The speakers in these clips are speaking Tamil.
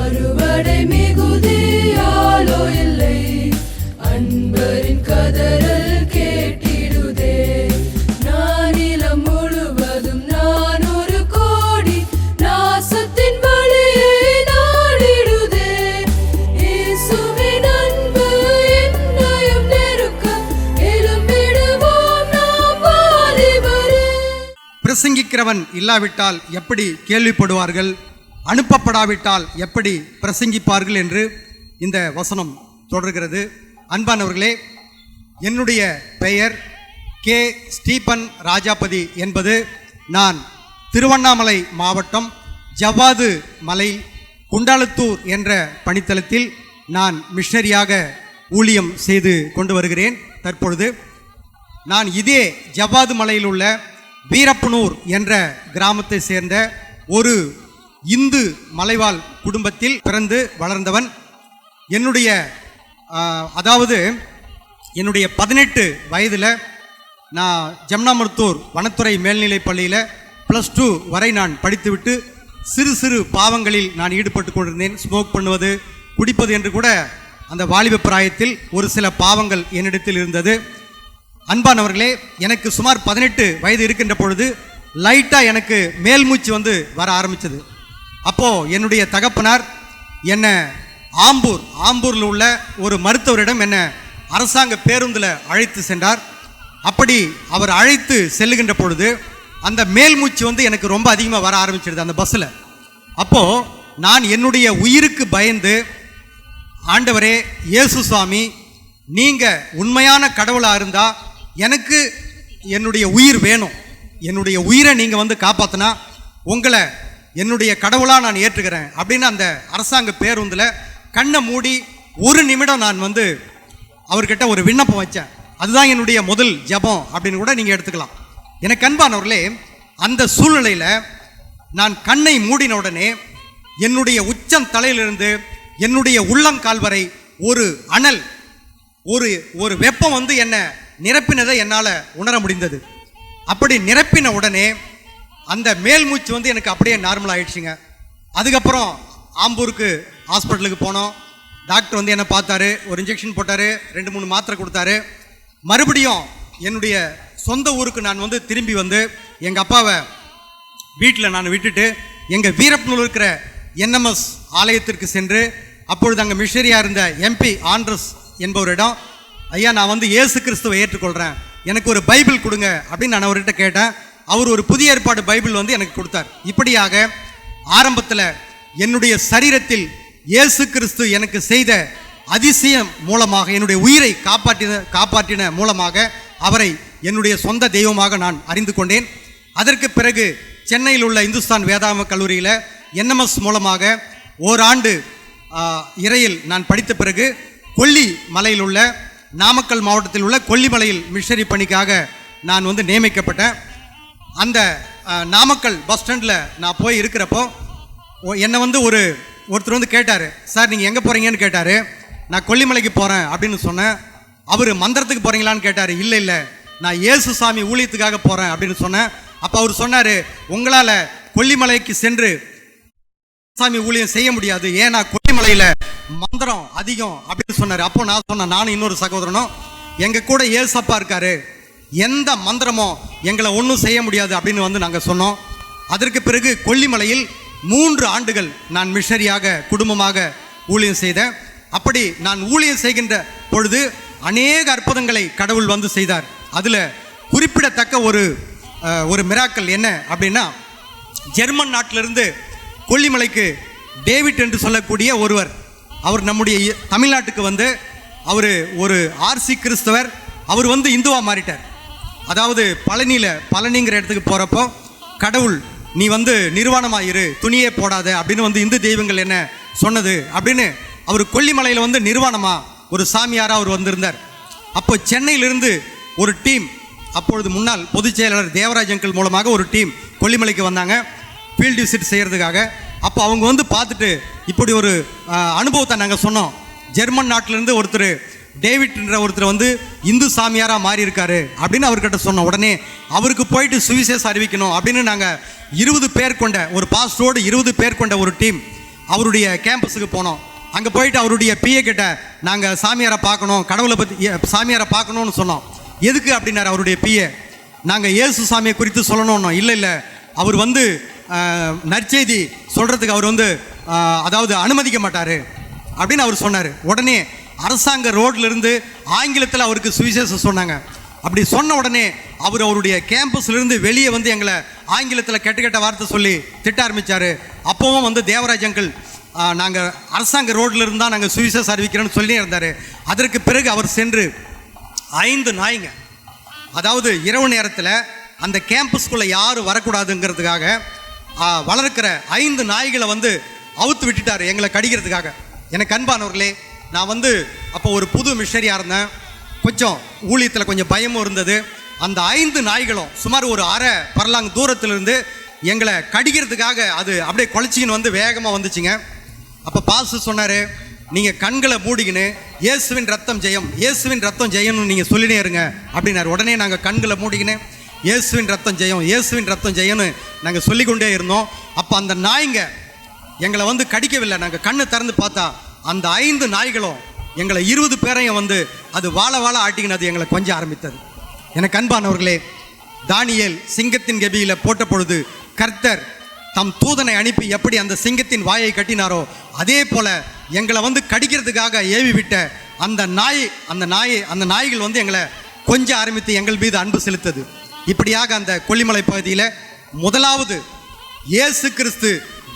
அறுவடை மிகுதியாலோ இல்லை, அன்பரின் கதறல் கேட்டிடுதே. நானிலம் முழுவதும் நான் ஒரு கோடி நாசத்தின் வழியை நாடிடுதே. இயேசுவின் அன்பு என்னையும் நெருக்க எழும்பிடுவோம் நாம் வாலிபரே. பிரசங்கிக்கிறவன் இல்லாவிட்டால் எப்படி கேள்விப்படுவார்கள், அனுப்பப்படாவிட்டால் எப்படி பிரசங்கிப்பார்கள் என்று இந்த வசனம் தொடர்கிறது. அன்பானவர்களே, என்னுடைய பெயர் கே. ஸ்டீபன் ராஜாபதி என்பது. நான் திருவண்ணாமலை மாவட்டம் ஜவ்வாது மலை குண்டாலத்தூர் என்ற பணித்தளத்தில் நான் மிஷனரியாக ஊழியம் செய்து கொண்டு வருகிறேன். தற்பொழுது நான் இதே ஜவ்வாது மலையில் உள்ள வீரப்பனூர் என்ற கிராமத்தை சேர்ந்த ஒரு இந்து மலைவாழ் குடும்பத்தில் பிறந்து வளர்ந்தவன். என்னுடைய 18 வயதில் நான் ஜம்னாமருத்தூர் வனத்துறை மேல்நிலைப் பள்ளியில் +2 வரை நான் படித்துவிட்டு சிறு சிறு பாவங்களில் நான் ஈடுபட்டு கொண்டிருந்தேன். ஸ்மோக் பண்ணுவது, குடிப்பது என்று கூட அந்த வாலிப பிராயத்தில் ஒரு சில பாவங்கள் என்னிடத்தில் இருந்தது. அன்பானவர்களே, எனக்கு சுமார் 18 வயது இருக்கின்ற பொழுது லைட்டாக எனக்கு மேல் மூச்சு வர ஆரம்பித்தது. அப்போது என்னுடைய தகப்பனார் என்னை ஆம்பூரில் உள்ள ஒரு மருத்துவரிடம் என்னை அரசாங்க பேருந்தில் அழைத்து சென்றார். அப்படி அவர் அழைத்து செல்லுகின்ற பொழுது அந்த மேல் மூச்சு எனக்கு ரொம்ப அதிகமாக வர ஆரம்பிச்சிடுது அந்த பஸ்ஸில். அப்போது நான் என்னுடைய உயிருக்கு பயந்து, ஆண்டவரே இயேசு சுவாமி, நீங்கள் உண்மையான கடவுளாக இருந்தால் எனக்கு என்னுடைய உயிர் வேணும், என்னுடைய உயிரை நீங்கள் காப்பாற்றினா உங்களை என்னுடைய கடவுளாக நான் ஏற்றுக்கிறேன் அப்படின்னு அந்த அரசாங்க பேருந்தில் கண்ணை மூடி ஒரு நிமிடம் நான் அவர்கிட்ட ஒரு விண்ணப்பம் வச்சேன். அதுதான் என்னுடைய முதல் ஜபம் அப்படின்னு கூட நீங்கள் எடுத்துக்கலாம். எனக்கு அன்பானவர்களே, அந்த சூழ்நிலையில் நான் கண்ணை மூடின உடனே என்னுடைய உச்சம் தலையிலிருந்து என்னுடைய உள்ளங்கால் வரை ஒரு அனல், ஒரு வெப்பம் என்னை நிரப்பினதை என்னால் உணர முடிந்தது. அப்படி நிரப்பின உடனே அந்த மேல் மூச்சு எனக்கு அப்படியே நார்மல் ஆகிடுச்சிங்க. அதுக்கப்புறம் ஆம்பூருக்கு ஹாஸ்பிட்டலுக்கு போனோம். டாக்டர் என்னை பார்த்தாரு, ஒரு இன்ஜெக்ஷன் போட்டார், 2-3 மாத்திரை கொடுத்தாரு. மறுபடியும் என்னுடைய சொந்த ஊருக்கு நான் திரும்பி எங்கள் அப்பாவை வீட்டில் நான் விட்டுட்டு எங்கள் வீரப்பனூர் இருக்கிற NMS ஆலயத்திற்கு சென்று, அப்பொழுது அங்கே மிஷனரியாக இருந்த MP ஆண்ட்ரஸ் என்பவரிடம், ஐயா நான் இயேசு கிறிஸ்துவை ஏற்றுக்கொள்கிறேன், எனக்கு ஒரு பைபிள் கொடுங்க அப்படின்னு நான் அவர்கிட்ட கேட்டேன். அவர் ஒரு புதிய ஏற்பாடு பைபிள் எனக்கு கொடுத்தார். இப்படியாக ஆரம்பத்தில் என்னுடைய சரீரத்தில் இயேசு கிறிஸ்து எனக்கு செய்த அதிசயம் மூலமாக, என்னுடைய உயிரை காப்பாற்றின மூலமாக அவரை என்னுடைய சொந்த தெய்வமாக நான் அறிந்து கொண்டேன். அதற்கு பிறகு சென்னையில் உள்ள இந்துஸ்தான் வேதாகம கல்லூரியில் NMS மூலமாக ஓராண்டு இறையில் நான் படித்த பிறகு கொல்லி மலையில் உள்ள, நாமக்கல் மாவட்டத்தில் உள்ள கொல்லிமலையில் மிஷனரி பணிக்காக நான் நியமிக்கப்பட்டேன். அந்த நாமக்கல் பஸ் ஸ்டாண்டில் நான் போய் இருக்கிறப்போ என்னை ஒருத்தர் கேட்டார், சார் நீங்கள் எங்கே போகிறீங்கன்னு கேட்டார். நான் கொல்லிமலைக்கு போகிறேன் அப்படின்னு சொன்னேன். அவர் மந்திரத்துக்கு போகிறீங்களான்னு கேட்டார். இல்லை நான் இயேசு சாமி ஊழியத்துக்காக போகிறேன் அப்படின்னு சொன்னேன். அப்போ அவர் சொன்னார், உங்களால் கொல்லிமலைக்கு சென்று சாமி ஊழியம் செய்ய முடியாது, ஏன்னா கொல்லிமலையில் மந்திரம் அதிகம் அப்படின்னு சொன்னார். அப்போ நான் சொன்னேன், நானும் இன்னொரு சகோதரனும் எங்கள் கூட ஏசப்பா இருக்காரு, எந்த மந்திரமோ எங்களை ஒன்றும் செய்ய முடியாது அப்படின்னு நாங்கள் சொன்னோம். அதற்கு பிறகு கொல்லிமலையில் 3 ஆண்டுகள் நான் மிஷனரியாக குடும்பமாக ஊழியம் செய்தேன். அப்படி நான் ஊழியம் செய்கின்ற பொழுது அநேக அற்புதங்களை கடவுள் செய்தார். அதில் குறிப்பிடத்தக்க ஒரு மிராக்கல் என்ன அப்படின்னா, ஜெர்மன் நாட்டிலிருந்து கொல்லிமலைக்கு டேவிட் என்று சொல்லக்கூடிய ஒருவர், அவர் நம்முடைய தமிழ்நாட்டுக்கு அவர் ஒரு RC கிறிஸ்தவர். அவர் இந்துவாக மாறிட்டார். அதாவது பழனிங்கிற இடத்துக்கு போகிறப்போ, கடவுள் நீ நிர்வாணமாக இரு, துணியே போடாத அப்படின்னு இந்து தெய்வங்கள் என்ன சொன்னது அப்படின்னு அவர் கொல்லிமலையில் நிர்வாணமாக ஒரு சாமியாராக அவர் வந்திருந்தார். அப்போ சென்னையிலிருந்து ஒரு டீம், அப்பொழுது முன்னாள் பொதுச் செயலாளர் தேவராஜ் அங்கிள் மூலமாக ஒரு டீம் கொல்லிமலைக்கு வந்தாங்க ஃபீல்டு விசிட் செய்கிறதுக்காக. அப்போ அவங்க பார்த்துட்டு இப்படி ஒரு அனுபவத்தை நாங்கள் சொன்னோம். ஜெர்மன் நாட்டிலேருந்து ஒருத்தர் டேவிட்ன்ற ஒருத்தர் இந்து சாமியாராக மாறி இருக்காரு அப்படின்னு அவர்கிட்ட சொன்ன உடனே அவருக்கு போயிட்டு சுவிசேஷம் அறிவிக்கணும் அப்படின்னு நாங்கள் 20 பேர் கொண்ட ஒரு பாஸ்டரோடு 20 பேர் கொண்ட ஒரு டீம் அவருடைய கேம்பஸுக்கு போனோம். அங்கே போயிட்டு அவருடைய பிஏ கிட்ட நாங்கள் சாமியாரை பார்க்கணும், கடவுளை பற்றி சாமியாரை பார்க்கணும்னு சொன்னோம். எதுக்கு அப்படின்னாரு அவருடைய பிஏ. நாங்கள் இயேசு சாமியை குறித்து சொல்லணும்னோ. இல்லை அவர் வந்து நற்செய்தி சொல்கிறதுக்கு அவர் வந்து அதாவது அனுமதிக்க மாட்டார் அப்படின்னு அவர் சொன்னார். உடனே அரசாங்க ரோட்லேருந்து ஆங்கிலத்தில் அவருக்கு சுவிசேஷம் சொன்னாங்க. அப்படி சொன்ன உடனே அவருடைய கேம்பஸ்லேருந்து வெளியே வந்து எங்களை ஆங்கிலத்தில் கெட்ட வார்த்தை சொல்லி திட்ட ஆரம்பித்தார். அப்போவும் வந்து தேவராஜ் அங்கிள் நாங்கள் அரசாங்க ரோட்டில் இருந்தால் நாங்கள் சுவிசேஷம் அறிவிக்கிறோன்னு சொல்லி இருந்தார். அதற்கு பிறகு அவர் சென்று 5 நாய்ங்க, அதாவது இரவு நேரத்தில் அந்த கேம்பஸ்குள்ளே யாரும் வரக்கூடாதுங்கிறதுக்காக வளர்க்கிற 5 நாய்களை வந்து அவுத்து விட்டுட்டார் எங்களை கடிக்கிறதுக்காக. எனக்கு அன்பானவர்களே, நான் வந்து அப்போ ஒரு புது மிஷனரியாக இருந்தேன். கொஞ்சம் ஊழியத்தில் கொஞ்சம் பயமும் இருந்தது. அந்த 5 நாய்களும் சுமார் ஒரு அரை பரலாங் தூரத்திலிருந்து எங்களை கடிக்கிறதுக்காக அது அப்படியே குலைச்சிக்கின்னு வந்து வேகமாக வந்துச்சுங்க. அப்போ பாஸ்டர் சொன்னார், நீங்கள் கண்களை மூடிக்கின்னு இயேசுவின் ரத்தம் ஜெயம், இயேசுவின் ரத்தம் ஜெயம்னு நீங்கள் சொல்லினே இருங்க அப்படின்னாரு. உடனே நாங்கள் கண்களை மூடிக்கின்னு இயேசுவின் ரத்தம் ஜெயம், இயேசுவின் ரத்தம் ஜெயம்னு நாங்கள் சொல்லிக்கொண்டே இருந்தோம். அப்போ அந்த நாய்ங்க எங்களை வந்து கடிக்கவில்லை. நாங்கள் கண்ணை திறந்து பார்த்தா அந்த 5 நாய்களும் எங்களை 20 பேரையும் வந்து அது வாழ ஆட்டிக்கின்னு அது எங்களை கொஞ்சம் ஆரம்பித்தது. எனக்கு அன்பானவர்களே, தானியேல் சிங்கத்தின் கெபியில் போட்ட பொழுது கர்த்தர் தம் தூதனை அனுப்பி எப்படி அந்த சிங்கத்தின் வாயை கட்டினாரோ அதே போல எங்களை வந்து கடிக்கிறதுக்காக ஏவி விட்ட அந்த நாய்கள் வந்து எங்களை கொஞ்சம் ஆரம்பித்து எங்கள் மீது அன்பு செலுத்தது. இப்படியாக அந்த கொல்லிமலை பகுதியில் முதலாவது இயேசு கிறிஸ்து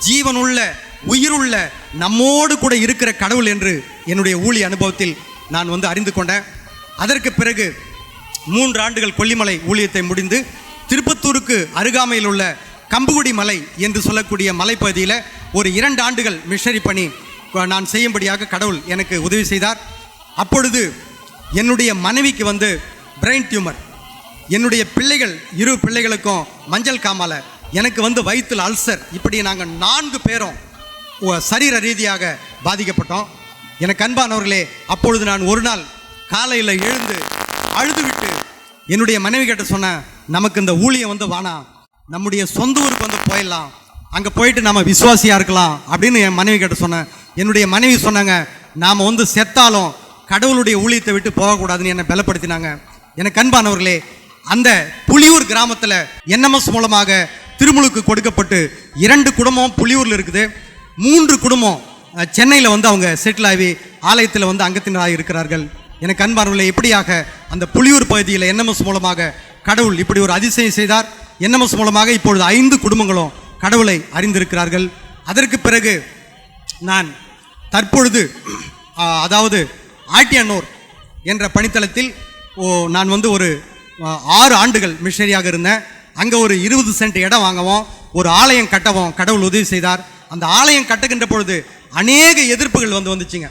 ஜீவனுள்ள உயிருள்ள நம்மோடு கூட இருக்கிற கடவுள் என்று என்னுடைய ஊழிய அனுபவத்தில் நான் வந்து அறிந்து கொண்டேன். அதற்கு பிறகு 3 ஆண்டுகள் கொல்லிமலை ஊழியத்தை முடிந்து திருப்பத்தூருக்கு அருகாமையில் உள்ள கம்புகுடி மலை என்று சொல்லக்கூடிய மலைப்பகுதியில் ஒரு 2 ஆண்டுகள் மிஷனரி பணி நான் செய்யும்படியாக கடவுள் எனக்கு உதவி செய்தார். அப்பொழுது என்னுடைய மனைவிக்கு வந்து பிரெயின் டியூமர், என்னுடைய பிள்ளைகள் 2 பிள்ளைகளுக்கும் மஞ்சள் காமாலை, எனக்கு வந்து வயிற்றில் அல்சர், இப்படி நாங்கள் 4 பேரும் சரீர ரீதியாக பாதிக்கப்பட்டோம். எனக்கு அன்பானவர்களே, அப்பொழுது நான் ஒரு நாள் காலையில் எழுந்து அழுதுவிட்டு என்னுடைய மனைவி கிட்ட சொன்னேன், நமக்கு இந்த ஊழியம் வந்து வேணாம், நம்முடைய சொந்த ஊருக்கு வந்து போயிடலாம், அங்கே போயிட்டு நம்ம விசுவாசியாக இருக்கலாம் அப்படின்னு என் மனைவி கிட்ட சொன்னேன். என்னுடைய மனைவி சொன்னாங்க, நாம் வந்து செத்தாலும் கடவுளுடைய ஊழியத்தை விட்டு போகக்கூடாதுன்னு என்னை பலப்படுத்தினாங்க. எனக்கு அன்பானவர்களே, அந்த புலியூர் கிராமத்தில் என்எம்எஸ் மூலமாக திருமுழுக்கு கொடுக்கப்பட்டு 2 குடும்பம் புலியூரில் இருக்குது, 3 குடும்பம் சென்னையில் வந்து அவங்க செட்டில் ஆகி ஆலயத்தில் வந்து அங்கத்தினராக இருக்கிறார்கள். எனக்கு அன்பானவர்களே, இப்படியாக அந்த புலியூர் பகுதியில் என்எம்எஸ் மூலமாக கடவுள் இப்படி ஒரு அதிசயம் செய்தார். என்எம்எஸ் மூலமாக இப்பொழுது 5 குடும்பங்களும் கடவுளை அறிந்திருக்கிறார்கள். அதற்கு பிறகு நான் தற்பொழுது அதாவது ஆட்டியனூர் என்ற பணித்தளத்தில் நான் வந்து ஒரு 6 ஆண்டுகள் மிஷனரியாக இருந்தேன். அங்கே ஒரு 20 சென்ட் இடம் வாங்கவும் ஒரு ஆலயம் கட்டவும் கடவுள் உதவி செய்தார். அந்த ஆலயம் கட்டுகின்ற பொழுது அநேக எதிர்ப்புகள் வந்துச்சுங்க.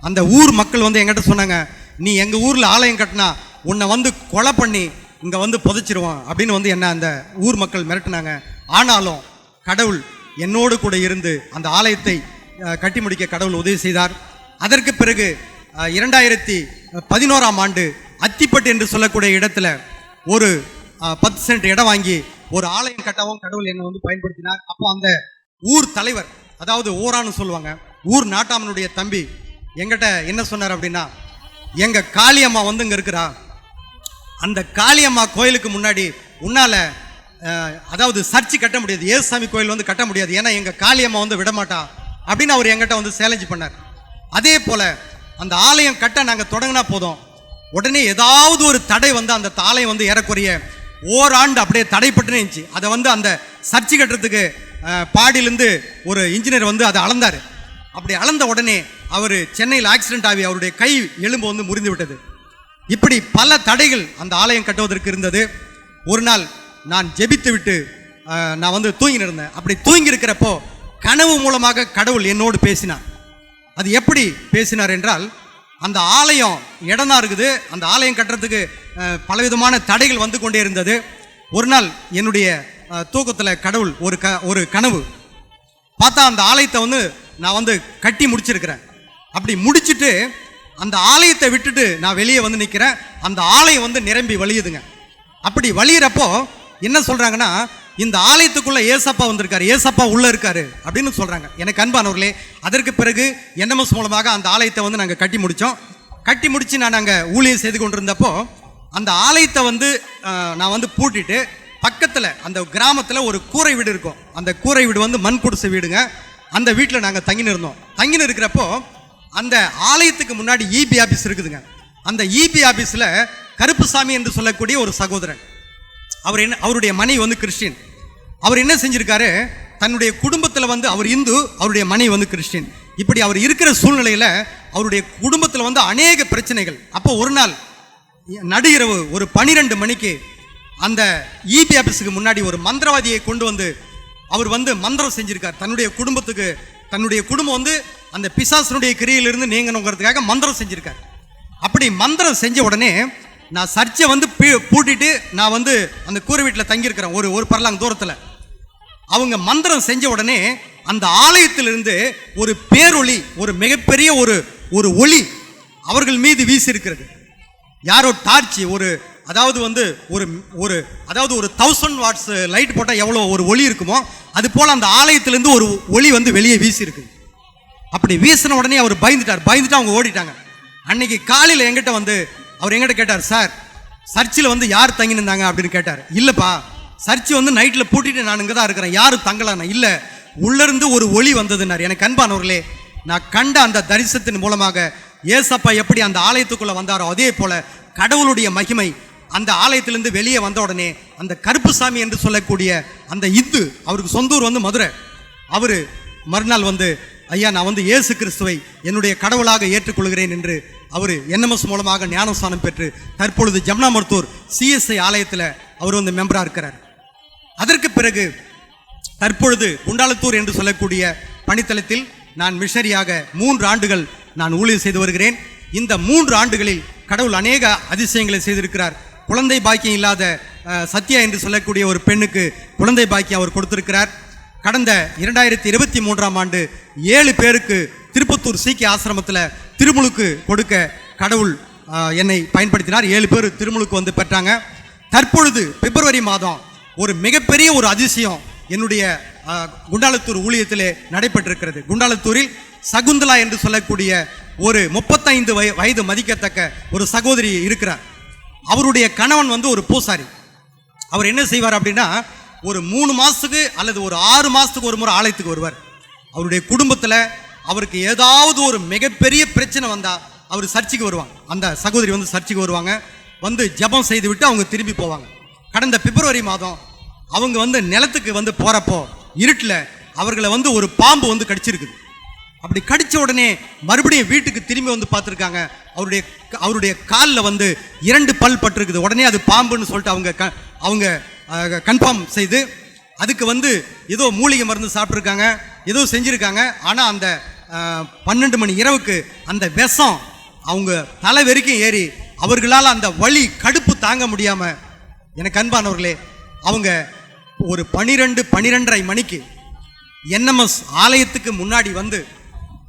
அந்த ஊர் மக்கள் வந்து எங்கிட்ட சொன்னாங்க, நீ எங்கள் ஊரில் ஆலயம் கட்டினா உன்னை வந்து கொலை பண்ணி இங்கே வந்து புதைச்சிருவான் அப்படின்னு வந்து என்ன அந்த ஊர் மக்கள் மிரட்டினாங்க. ஆனாலும் கடவுள் என்னோடு கூட இருந்து அந்த ஆலயத்தை கட்டி முடிக்க கடவுள் உதவி செய்தார். அதற்கு பிறகு 2011ஆம் ஆண்டு அத்திப்பட்டு என்று சொல்லக்கூடிய இடத்துல ஒரு 10 சென்ட் இடம் வாங்கி ஒரு ஆலயம் கட்டவும் கடவுள் என்னை வந்து பயன்படுத்தினார். அப்போ அந்த ஊர் தலைவர், அதாவது ஊரான்னு சொல்லுவாங்க, ஊர் நாட்டாமனுடைய தம்பி எங்கிட்ட என்ன சொன்னார் அப்படின்னா, எங்கள் காளியம்மா வந்து இங்கே இருக்கிறா, அந்த காளியம்மா கோயிலுக்கு முன்னாடி உன்னால் அதாவது சர்ச்சு கட்ட முடியாது, ஏசுசாமி கோயில் வந்து கட்ட முடியாது, ஏன்னா எங்கள் காளியம்மா வந்து விடமாட்டா அப்படின்னு அவர் எங்கிட்ட வந்து சேலஞ்சு பண்ணார். அதே போல் அந்த ஆலயம் கட்ட நாங்கள் தொடங்கினா போதும், உடனே ஏதாவது ஒரு தடை வந்து அந்த ஆலயம் வந்து ஏறக்குறைய ஓராண்டு அப்படியே தடைப்பட்டுன்னு இருந்துச்சு. அதை வந்து அந்த சர்ச்சு கட்டுறதுக்கு பாடியிலேருந்து ஒரு இன்ஜினியர் வந்து அதை அளந்தார். அப்படி அளந்த உடனே அவர் சென்னையில் ஆக்சிடென்ட் ஆகி அவருடைய கை எலும்பு வந்து முறிந்து விட்டது. இப்படி பல தடைகள் அந்த ஆலயம் கட்டுவதற்கு இருந்தது. ஒரு நாள் நான் ஜெபித்து விட்டு நான் வந்து தூங்கி இருந்தேன். அப்படி தூங்கி இருக்கிறப்போ கனவு மூலமாக கடவுள் என்னோடு பேசினார். அது எப்படி பேசினார் என்றால், அந்த ஆலயம் இடம்தான் இருக்குது, அந்த ஆலயம் கட்டுறதுக்கு பலவிதமான தடைகள் வந்து கொண்டே இருந்தது. ஒரு நாள் என்னுடைய தூக்கத்தில் கடவுள் ஒரு கனவு பார்த்தா, அந்த ஆலயத்தை வந்து நான் வந்து கட்டி முடிச்சிருக்கிறேன். அப்படி முடிச்சுட்டு அந்த ஆலயத்தை விட்டுட்டு நான் வெளியே வந்து நிற்கிறேன். அந்த ஆலயம் வந்து நிரம்பி வழியுதுங்க. அப்படி வழியிறப்போ என்ன சொல்கிறாங்கன்னா, இந்த ஆலயத்துக்குள்ள ஏசப்பா வந்திருக்காரு, ஏசப்பா உள்ள இருக்காரு அப்படின்னு சொல்றாங்க. எனக்கு அன்பானவர்களே, அதற்கு பிறகு என்எம்எஸ் மூலமாக அந்த ஆலயத்தை வந்து நாங்கள் கட்டி முடித்தோம். கட்டி முடித்து நான் அங்கே ஊழியம் செய்து கொண்டிருந்தப்போ அந்த ஆலயத்தை வந்து நான் வந்து பூட்டிட்டு பக்கத்தில் அந்த கிராமத்தில் ஒரு கூரை வீடு இருக்கும். அந்த கூரை வீடு வந்து மண் குடிசை வீடுங்க. அந்த வீட்டில் நாங்கள் தங்கின்னு இருந்தோம். தங்கின்னு இருக்கிறப்போ அந்த ஆலயத்துக்கு முன்னாடி இபி ஆஃபீஸ் இருக்குதுங்க. அந்த இபி ஆஃபீஸில் கருப்புசாமி என்று சொல்லக்கூடிய ஒரு சகோதரன், அவருடைய மனைவி வந்து கிறிஸ்டின். அவர் என்ன செஞ்சிருக்காரு, தன்னுடைய குடும்பத்தில் வந்து அவர் இந்து, அவருடைய மனைவி வந்து கிறிஸ்டின். இப்படி அவர் இருக்கிற சூழ்நிலையில் அவருடைய குடும்பத்தில் வந்து அநேக பிரச்சனைகள். அப்போ ஒரு நாள் நடுஇரவு ஒரு 12 மணிக்கு அந்த இபி ஆஃபீஸுக்கு முன்னாடி ஒரு மந்திரவாதியை கொண்டு வந்து அவர் வந்து மந்திரம் செஞ்சிருக்கார். தன்னுடைய குடும்பத்துக்கு, தன்னுடைய குடும்பம் வந்து அந்த பிசாசனுடைய கிரியிலிருந்து நீங்கணுங்கிறதுக்காக மந்திரம் செஞ்சிருக்கார். அப்படி மந்திரம் செஞ்ச உடனே நான் சர்ச்சை வந்து பூட்டிட்டு நான் வந்து அந்த கூரை வீட்டில் தங்கியிருக்கிறேன். ஒரு பரலாங் தூரத்தில் அவங்க மந்திரம் செஞ்ச உடனே அந்த ஆலயத்திலிருந்து ஒரு பேரொளி, ஒரு மிகப்பெரிய ஒரு ஒளி அவர்கள் மீது வீசி இருக்கிறது. யாரோ டார்ச், அதாவது வந்து ஒரு 1000 வாட்ஸ் லைட் போட்டால் எவ்வளோ ஒரு ஒளி இருக்குமோ அது போல் அந்த ஆலயத்திலேருந்து ஒரு ஒளி வந்து வெளியே வீசி இருக்குது. அப்படி வீசின உடனே அவர் பயந்துட்டு அவங்க ஓடிட்டாங்க. அன்னைக்கு காலையில் எங்கிட்ட வந்து அவர் எங்கிட்ட கேட்டார், சார் சர்ச்சில் வந்து யார் தங்கி நின்றாங்க அப்படின்னு கேட்டார். இல்லைப்பா, சர்ச்சு வந்து நைட்டில் பூட்டிட்டு நான் இங்கே தான் இருக்கிறேன், யாரும் தங்கலான இல்லை, உள்ளேருந்து ஒரு ஒளி வந்ததுன்னார். எனக்கு அன்பானவர்களே, நான் கண்ட அந்த தரிசனத்தின் மூலமாக ஏசப்பா எப்படி அந்த ஆலயத்துக்குள்ளே வந்தாரோ அதே போல் கடவுளுடைய மகிமை அந்த ஆலயத்திலிருந்து வெளியே வந்த உடனே அந்த கருப்புசாமி என்று சொல்லக்கூடிய அந்த இந்து, அவருக்கு சொந்த ஊர் வந்து மதுரை, அவர் மறுநாள் வந்து ஐயா நான் வந்து இயேசு கிறிஸ்துவை என்னுடைய கடவுளாக ஏற்றுக்கொள்கிறேன் என்று அவர் என்எம்எஸ் மூலமாக ஞானஸ்தானம் பெற்று தற்பொழுது ஜம்னாமருத்தூர் சிஎஸ்ஐ ஆலயத்தில் அவர் வந்து மெம்பராக இருக்கிறார். அதற்கு பிறகு தற்பொழுது குண்டாலத்தூர் என்று சொல்லக்கூடிய பணித்தளத்தில் நான் மிஷனரியாக 3 ஆண்டுகள் நான் ஊழியம் செய்து வருகிறேன். இந்த 3 ஆண்டுகளில் கடவுள் அநேக அதிசயங்களை செய்திருக்கிறார். குழந்தை பாக்கியம் இல்லாத சத்யா என்று சொல்லக்கூடிய ஒரு பெண்ணுக்கு குழந்தை பாக்கியம் அவர் கொடுத்திருக்கிறார். கடந்த 2023ஆம் ஆண்டு 7 பேருக்கு திருப்பத்தூர் சீக்கிய ஆசிரமத்தில் திருமுழுக்கு கொடுக்க கடவுள் என்னை பயன்படுத்தினார். 7 பேர் திருமுழுக்கு வந்து பெற்றாங்க. தற்பொழுது பிப்ரவரி மாதம் ஒரு மிகப்பெரிய ஒரு அதிசயம் என்னுடைய குண்டாலத்தூர் ஊழியத்திலே நடைபெற்றிருக்கிறது. குண்டாலத்தூரில் சகுந்தலா என்று சொல்லக்கூடிய ஒரு 35 வயது மதிக்கத்தக்க ஒரு சகோதரி இருக்கிறார். அவருடைய கணவன் வந்து ஒரு பூசாரி. அவர் என்ன செய்வார் அப்படின்னா, ஒரு 3 மாதத்துக்கு அல்லது ஒரு 6 மாதத்துக்கு ஒரு முறை ஆலயத்துக்கு வருவார். அவருடைய குடும்பத்தில் அவருக்கு ஏதாவது ஒரு மிகப்பெரிய பிரச்சனை வந்தால் அவர் சர்ச்சுக்கு வருவாங்க. அந்த சகோதரி வந்து சர்ச்சுக்கு வருவாங்க, வந்து ஜெபம் செய்து விட்டு அவங்க திரும்பி போவாங்க. கடந்த பிப்ரவரி மாதம் அவங்க வந்து நிலத்துக்கு வந்து போகிறப்போ இருட்டில் அவர்களை வந்து ஒரு பாம்பு வந்து கடிச்சிருக்குது. அப்படி கடித்த உடனே மறுபடியும் வீட்டுக்கு திரும்பி வந்து பார்த்துருக்காங்க. அவருடைய காலில் வந்து 2 பல் பட்டிருக்குது. உடனே அது பாம்புன்னு சொல்லிட்டு அவங்க கன்ஃபார்ம் செய்து அதுக்கு வந்து ஏதோ மூலிகை மருந்து சாப்பிட்ருக்காங்க, ஏதோ செஞ்சுருக்காங்க. ஆனால் அந்த 12 மணி இரவுக்கு அந்த விஷம் அவங்க தலை வரைக்கும் ஏறி அவர்களால் அந்த வலி கடுப்பு தாங்க முடியாமல், எனக்கு அன்பானவர்களே, அவங்க ஒரு 12:30 மணிக்கு என்எம்எஸ் ஆலயத்துக்கு முன்னாடி வந்து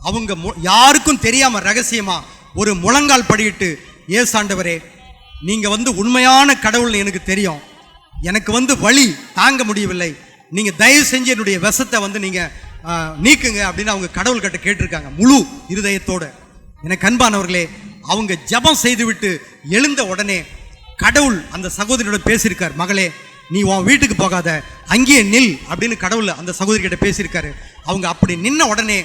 அவங்க யாருக்கும் தெரியாமல் ரகசியமாக ஒரு முழங்கால் படியிட்டு, ஏசாண்டவரே நீங்கள் வந்து உண்மையான கடவுள்னு எனக்கு தெரியும், எனக்கு வந்து வலி தாங்க முடியவில்லை, நீங்கள் தயவு செஞ்சு என்னுடைய விஷத்தை வந்து நீங்கள் நீக்குங்க அப்படின்னு அவங்க கடவுள்கிட்ட கேட்டிருக்காங்க முழு இருதயத்தோடு. எனக்கு அன்பானவர்களே, அவங்க ஜெபம் செய்துவிட்டு எழுந்த உடனே கடவுள் அந்த சகோதரியோட பேசியிருக்கார். மகளே நீ உன் வீட்டுக்கு போகாத, அங்கேயே நில் அப்படின்னு கடவுள் அந்த சகோதரிகிட்ட பேசியிருக்காரு. அவங்க அப்படி நின்ன உடனே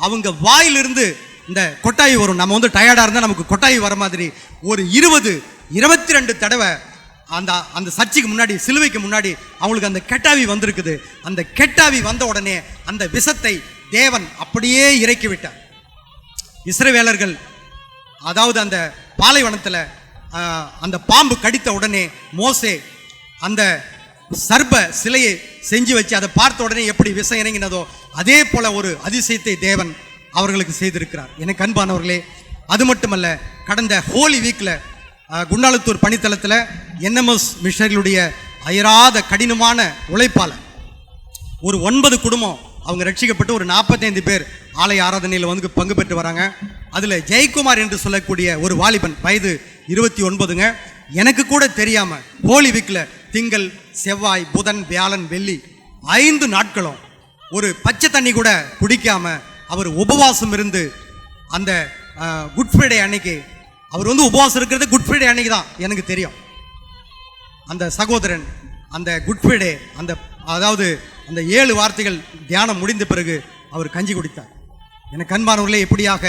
அவங்க வாயிலிருந்து இந்த கொட்டாயி வரும். நம்ம வந்து டயர்டாக இருந்தால் நமக்கு கொட்டாயி வர மாதிரி ஒரு 22 தடவை அந்த சர்ச்சுக்கு முன்னாடி, சிலுவைக்கு முன்னாடி அவங்களுக்கு அந்த கெட்டாவி வந்திருக்குது. அந்த கெட்டாவி வந்த உடனே அந்த விஷத்தை தேவன் அப்படியே இறக்கி விட்டார். இஸ்ரவேலர்கள், அதாவது அந்த பாலைவனத்தில் அந்த பாம்பு கடித்த உடனே மோசே அந்த சர்ப சிலையை செஞ்சு வச்சு அதை பார்த்த உடனே எப்படி விஷம் இறங்கினதோ அதே போல ஒரு அதிசயத்தை தேவன் அவர்களுக்கு செய்திருக்கிறார். எனக்கு அன்பானவர்களே, அது மட்டுமல்ல, கடந்த ஹோலி வீக்கில் குண்டாலத்தூர் பணித்தளத்தில் என்எம்எஸ் மிஷனரிகளுடைய அயராத கடினமான உழைப்பால் ஒரு 9 குடும்பம் அவங்க ரட்சிக்கப்பட்டு ஒரு 45 பேர் ஆலய ஆராதனையில் வந்து பங்கு பெற்று வராங்க. அதில் ஜெயக்குமார் என்று சொல்லக்கூடிய ஒரு வாலிபன், வயது 29ங்க. எனக்கு கூட தெரியாமல் ஹோலி வீக்கில் திங்கள் செவ்வாய், புதன், வியாழன், வெள்ளி 5 நாட்களும் ஒரு பச்சை தண்ணி கூட குடிக்காம அவர் உபவாசம் இருந்து அந்த குட் ஃப்ரைடே அன்னைக்கு அவர் உபவாசம் இருக்கிறது குட் ஃப்ரைடே அன்னைக்கு தான் எனக்கு தெரியும். அந்த சகோதரன் அந்த குட் ஃப்ரைடே அதாவது அந்த 7 வார்த்தைகள் தியானம் முடிந்த பிறகு அவர் கஞ்சி குடித்தார். எனக்கு அன்பானவர்களே, எப்படியாக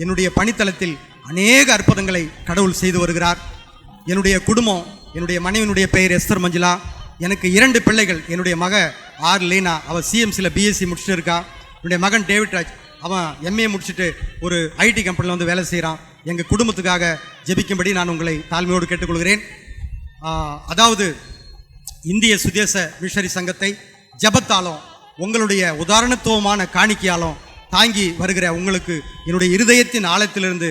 என்னுடைய பணித்தளத்தில் அநேக அற்புதங்களை கடவுள் செய்து வருகிறார். என்னுடைய குடும்பம், என்னுடைய மனைவியினுடைய பெயர் எஸ்தர் மஞ்சுளா. எனக்கு 2 பிள்ளைகள். என்னுடைய மக ஆர் லீனா, அவள் சிஎம்சியில் பிஎஸ்சி முடிச்சுட்டு இருக்கா. என்னுடைய மகன் டேவிட் ராஜ், அவன் எம்ஏ முடிச்சுட்டு ஒரு ஐடி கம்பெனியில் வேலை செய்கிறான். எங்கள் குடும்பத்துக்காக ஜெபிக்கும்படி நான் உங்களை தாழ்மையோடு கேட்டுக்கொள்கிறேன். அதாவது இந்திய சுதேச மிஷனரி சங்கத்தை ஜபத்தாலும் உங்களுடைய உதாரணத்துவமான காணிக்கையாலும் தாங்கி வருகிற உங்களுக்கு என்னுடைய இருதயத்தின் ஆழத்திலிருந்து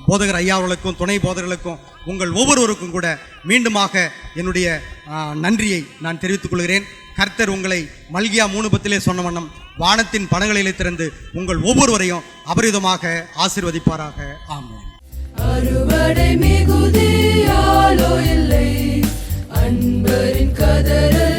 போதகர் ஐயா அவர்களுக்கும் துணை போதகர்களுக்கும் உங்கள் ஒவ்வொருவருக்கும் கூட மீண்டுமாக என்னுடைய நன்றியை நான் தெரிவித்துக் கொள்கிறேன். கர்த்தர் உங்களை மல்கியா 3:10 சொன்ன வண்ணம் வானத்தின் பணங்களிலே திறந்து உங்கள் ஒவ்வொருவரையும் அபரிதமாக ஆசீர்வதிப்பாராக. ஆமென். அறுவடை மிகுதியாலோ இல்லை, அன்பரின் கதறல்